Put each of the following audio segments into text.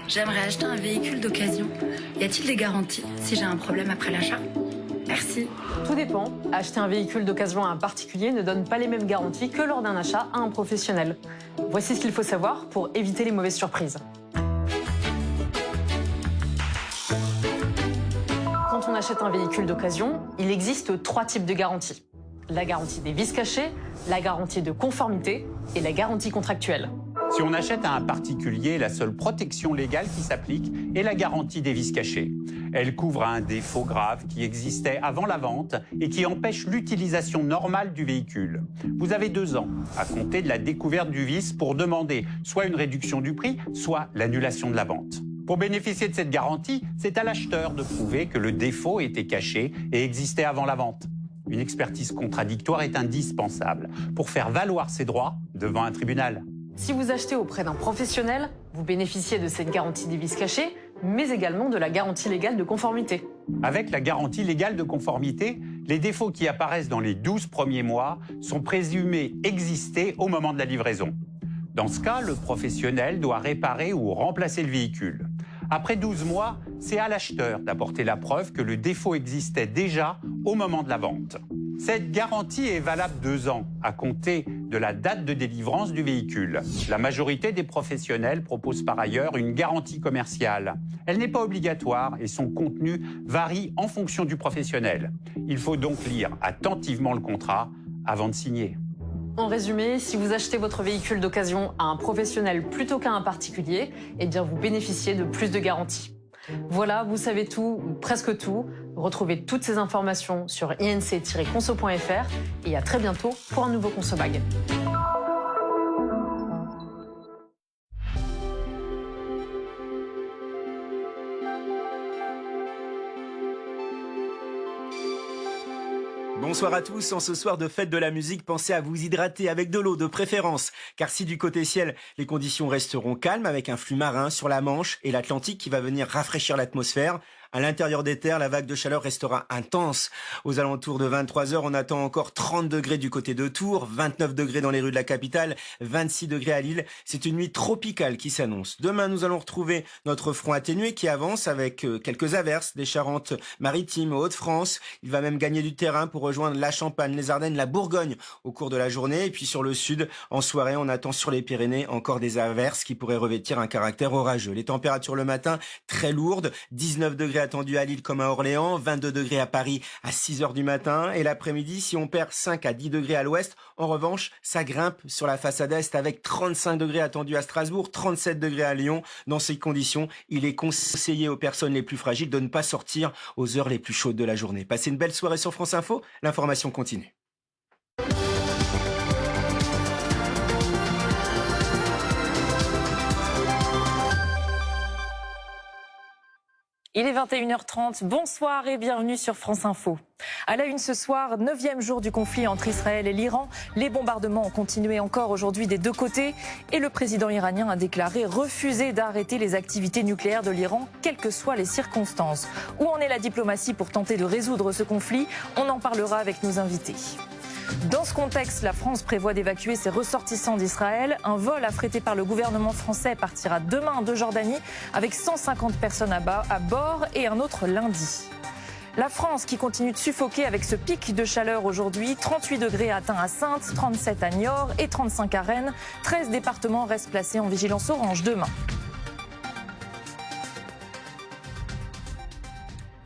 J'aimerais acheter un véhicule d'occasion. Y a-t-il des garanties si j'ai un problème après l'achat? Merci. Tout dépend. Acheter un véhicule d'occasion à un particulier ne donne pas les mêmes garanties que lors d'un achat à un professionnel. Voici ce qu'il faut savoir pour éviter les mauvaises surprises. Quand on achète un véhicule d'occasion, il existe 3 types de garanties. La garantie des vices cachés, la garantie de conformité et la garantie contractuelle. Si on achète à un particulier, la seule protection légale qui s'applique est la garantie des vices cachés. Elle couvre un défaut grave qui existait avant la vente et qui empêche l'utilisation normale du véhicule. Vous avez 2 ans à compter de la découverte du vice pour demander soit une réduction du prix, soit l'annulation de la vente. Pour bénéficier de cette garantie, c'est à l'acheteur de prouver que le défaut était caché et existait avant la vente. Une expertise contradictoire est indispensable pour faire valoir ses droits devant un tribunal. Si vous achetez auprès d'un professionnel, vous bénéficiez de cette garantie des vices cachés, mais également de la garantie légale de conformité. Avec la garantie légale de conformité, les défauts qui apparaissent dans les 12 premiers mois sont présumés exister au moment de la livraison. Dans ce cas, le professionnel doit réparer ou remplacer le véhicule. Après 12 mois, c'est à l'acheteur d'apporter la preuve que le défaut existait déjà au moment de la vente. Cette garantie est valable 2 ans à compter de la date de délivrance du véhicule. La majorité des professionnels proposent par ailleurs une garantie commerciale. Elle n'est pas obligatoire et son contenu varie en fonction du professionnel. Il faut donc lire attentivement le contrat avant de signer. En résumé, si vous achetez votre véhicule d'occasion à un professionnel plutôt qu'à un particulier, eh bien vous bénéficiez de plus de garanties. Voilà, vous savez tout, ou presque tout. Retrouvez toutes ces informations sur inc-conso.fr et à très bientôt pour un nouveau ConsoMag. Bonsoir à tous, en ce soir de fête de la musique, pensez à vous hydrater avec de l'eau de préférence, car si du côté ciel, les conditions resteront calmes avec un flux marin sur la Manche et l'Atlantique qui va venir rafraîchir l'atmosphère, à l'intérieur des terres, la vague de chaleur restera intense. Aux alentours de 23 h, on attend encore 30 degrés du côté de Tours, 29 degrés dans les rues de la capitale, 26 degrés à Lille. C'est une nuit tropicale qui s'annonce. Demain, nous allons retrouver notre front atténué qui avance avec quelques averses des Charentes-Maritimes, Hauts-de-France. Il va même gagner du terrain pour rejoindre la Champagne, les Ardennes, la Bourgogne au cours de la journée. Et puis sur le sud, en soirée, on attend sur les Pyrénées encore des averses qui pourraient revêtir un caractère orageux. Les températures le matin, très lourdes, 19 degrés attendu à Lille comme à Orléans, 22 degrés à Paris à 6 h du matin. Et l'après-midi, si on perd 5 à 10 degrés à l'ouest, en revanche, ça grimpe sur la façade est avec 35 degrés attendus à Strasbourg, 37 degrés à Lyon. Dans ces conditions, il est conseillé aux personnes les plus fragiles de ne pas sortir aux heures les plus chaudes de la journée. Passez une belle soirée sur France Info. L'information continue. Il est 21 h 30, bonsoir et bienvenue sur France Info. À la une ce soir, 9e jour du conflit entre Israël et l'Iran. Les bombardements ont continué encore aujourd'hui des deux côtés et le président iranien a déclaré refuser d'arrêter les activités nucléaires de l'Iran, quelles que soient les circonstances. Où en est la diplomatie pour tenter de résoudre ce conflit? On en parlera avec nos invités. Dans ce contexte, la France prévoit d'évacuer ses ressortissants d'Israël. Un vol affrété par le gouvernement français partira demain de Jordanie avec 150 personnes à bord et un autre lundi. La France qui continue de suffoquer avec ce pic de chaleur aujourd'hui. 38 degrés atteints à Saintes, 37 à Niort et 35 à Rennes. 13 départements restent placés en vigilance orange demain.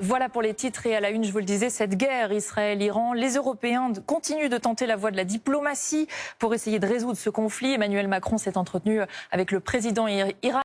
Voilà pour les titres et à la une, je vous le disais, cette guerre Israël-Iran. Les Européens continuent de tenter la voie de la diplomatie pour essayer de résoudre ce conflit. Emmanuel Macron s'est entretenu avec le président iranien.